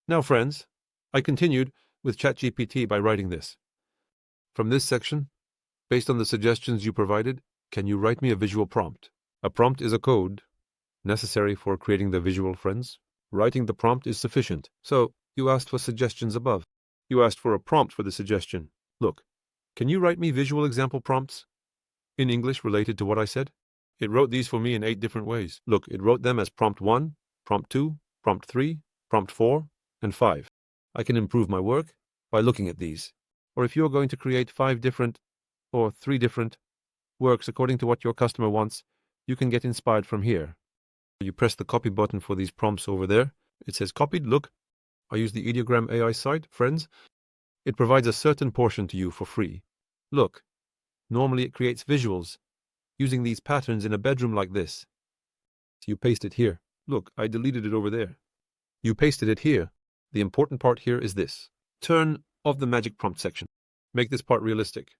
Now, friends, I continued with ChatGPT by writing this. From this section, based on the suggestions you provided, can you write me a visual prompt? A prompt is a code necessary for creating the visual, friends. Writing the prompt is sufficient. So, you asked for suggestions above. You asked for a prompt for the suggestion. Look, can you write me visual example prompts in English related to what I said? It wrote these for me in 8 different ways. Look, it wrote them as prompt 1, prompt 2, prompt 3, prompt 4, and 5. I can improve my work by looking at these. Or if you're going to create 5 different or 3 different works according to what your customer wants, you can get inspired from here. You press the copy button for these prompts over there. It says copied. Look, I use the Ideogram AI site, friends. It provides a certain portion to you for free. Look, normally it creates visuals using these patterns in a bedroom like this. So you paste it here. Look, I deleted it over there. You pasted it here. The important part here is this. Turn off the magic prompt section. Make this part realistic.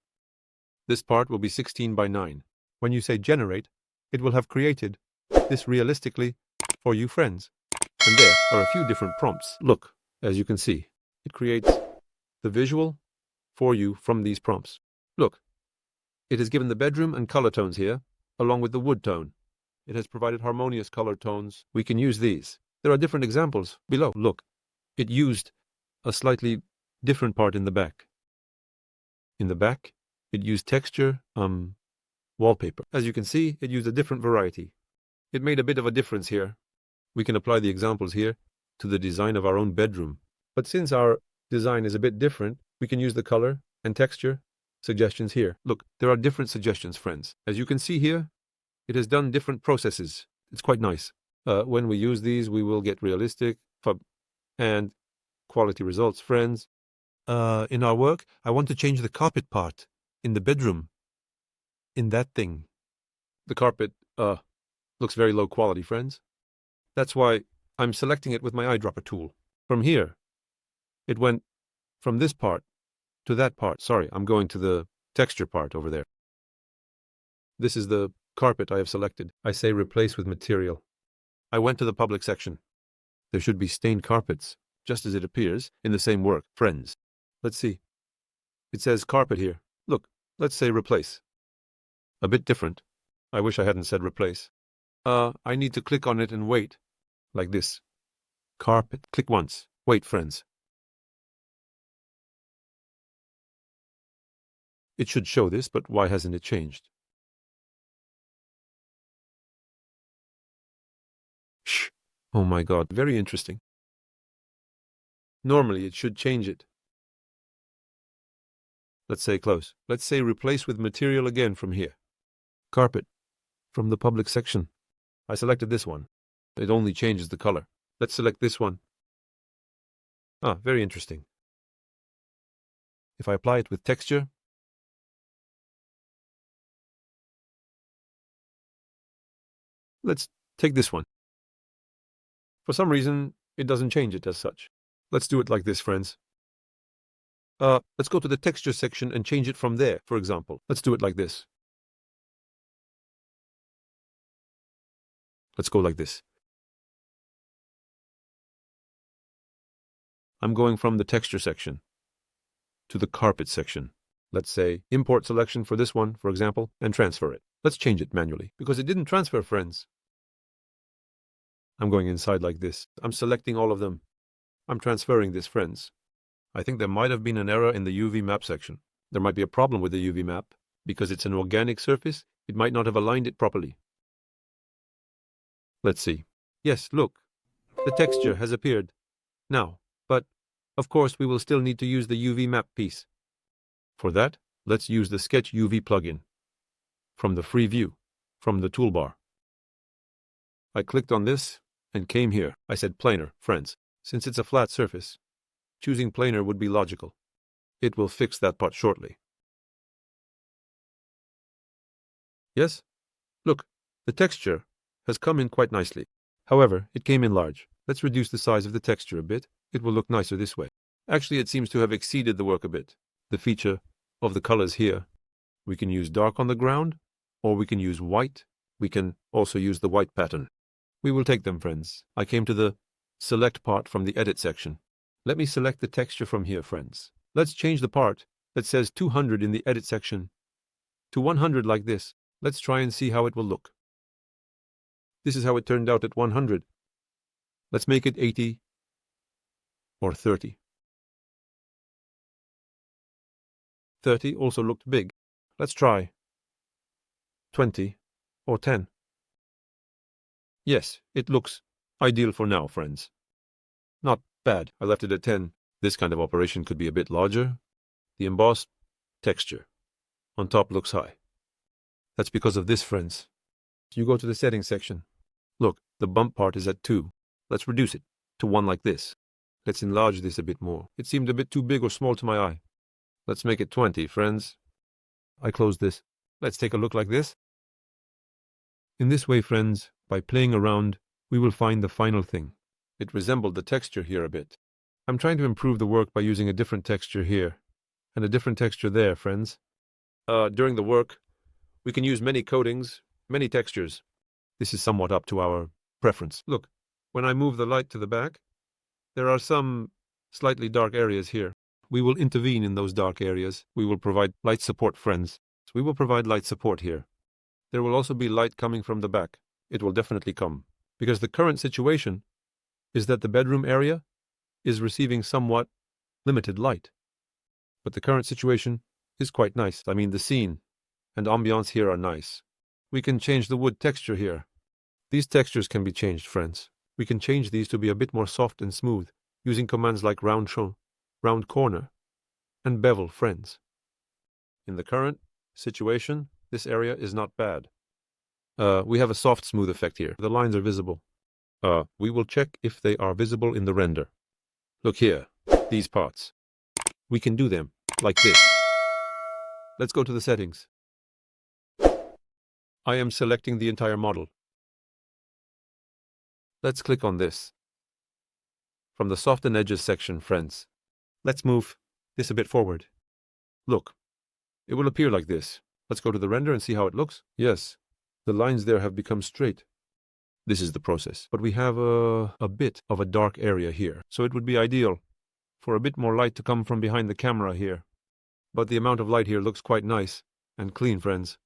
This part will be 16 by 9. When you say generate, it will have created this realistically for you, friends. And there are a few different prompts. Look, as you can see, it creates the visual for you from these prompts. Look, it has given the bedroom and color tones here, along with the wood tone. It has provided harmonious color tones. We can use these. There are different examples below. Look, it used a slightly different part in the back. In the back, it used texture, wallpaper. As you can see, it used a different variety. It made a bit of a difference here. We can apply the examples here to the design of our own bedroom. But since our design is a bit different, we can use the color and texture suggestions here. Look, there are different suggestions, friends. As you can see here, it has done different processes. It's quite nice. When we use these, we will get realistic and quality results, friends. In our work, I want to change the carpet part in the bedroom. In that thing. The carpet, looks very low quality, friends. That's why I'm selecting it with my eyedropper tool. From here, it went from this part to that part. Sorry, I'm going to the texture part over there. This is the carpet I have selected. I say replace with material. I went to the public section. There should be stained carpets, just as it appears in the same work, friends. Let's see. It says carpet here. Look, let's say replace. A bit different. I wish I hadn't said replace. I need to click on it and wait. Like this. Carpet. Click once. Wait, friends. It should show this, but why hasn't it changed? Shh. Oh my God, very interesting. Normally it should change it. Let's say close. Let's say replace with material again from here. Carpet. From the public section. I selected this one. It only changes the color. Let's select this one. Very interesting. If I apply it with texture, let's take this one. For some reason, it doesn't change it as such. Let's do it like this, friends. Let's go to the texture section and change it from there, for example. Let's do it like this. Let's go like this. I'm going from the texture section to the carpet section. Let's say import selection for this one, for example, and transfer it. Let's change it manually, because it didn't transfer, friends. I'm going inside like this. I'm selecting all of them. I'm transferring this, friends. I think there might have been an error in the UV map section. There might be a problem with the UV map. Because it's an organic surface, it might not have aligned it properly. Let's see. Yes, look. The texture has appeared now. But, of course, we will still need to use the UV map piece. For that, let's use the Sketch UV plugin. From the free view, from the toolbar. I clicked on this and came here. I said planar, friends. Since it's a flat surface, choosing planar would be logical. It will fix that part shortly. Yes? Look, the texture has come in quite nicely. However, it came in large. Let's reduce the size of the texture a bit. It will look nicer this way. Actually, it seems to have exceeded the work a bit. The feature of the colors here. We can use dark on the ground, or we can use white. We can also use the white pattern. We will take them, friends. I came to the select part from the edit section. Let me select the texture from here, friends. Let's change the part that says 200 in the edit section to 100 like this. Let's try and see how it will look. This is how it turned out at 100. Let's make it 80 or 30. 30 also looked big. Let's try 20 or 10. Yes, it looks ideal for now, friends. Not bad. I left it at 10. This kind of operation could be a bit larger. The embossed texture on top looks high. That's because of this, friends. You go to the settings section. Look, the bump part is at 2. Let's reduce it to 1 like this. Let's enlarge this a bit more. It seemed a bit too big or small to my eye. Let's make it 20, friends. I close this. Let's take a look like this. In this way, friends, by playing around, we will find the final thing. It resembled the texture here a bit. I'm trying to improve the work by using a different texture here and a different texture there, friends. During the work, we can use many coatings, many textures. This is somewhat up to our preference. Look, when I move the light to the back, there are some slightly dark areas here. We will intervene in those dark areas. We will provide light support, friends. We will provide light support here. There will also be light coming from the back. It will definitely come. Because the current situation is that the bedroom area is receiving somewhat limited light. But the current situation is quite nice. I mean, the scene and ambiance here are nice. We can change the wood texture here. These textures can be changed, friends. We can change these to be a bit more soft and smooth using commands like round corner, and bevel, friends. In the current situation, this area is not bad. We have a soft smooth effect here. The lines are visible. We will check if they are visible in the render. Look here, these parts. We can do them like this. Let's go to the settings. I am selecting the entire model. Let's click on this. From the Soften Edges section, friends, let's move this a bit forward. Look, it will appear like this. Let's go to the render and see how it looks. Yes, the lines there have become straight. This is the process. But we have a bit of a dark area here, so it would be ideal for a bit more light to come from behind the camera here. But the amount of light here looks quite nice and clean, friends.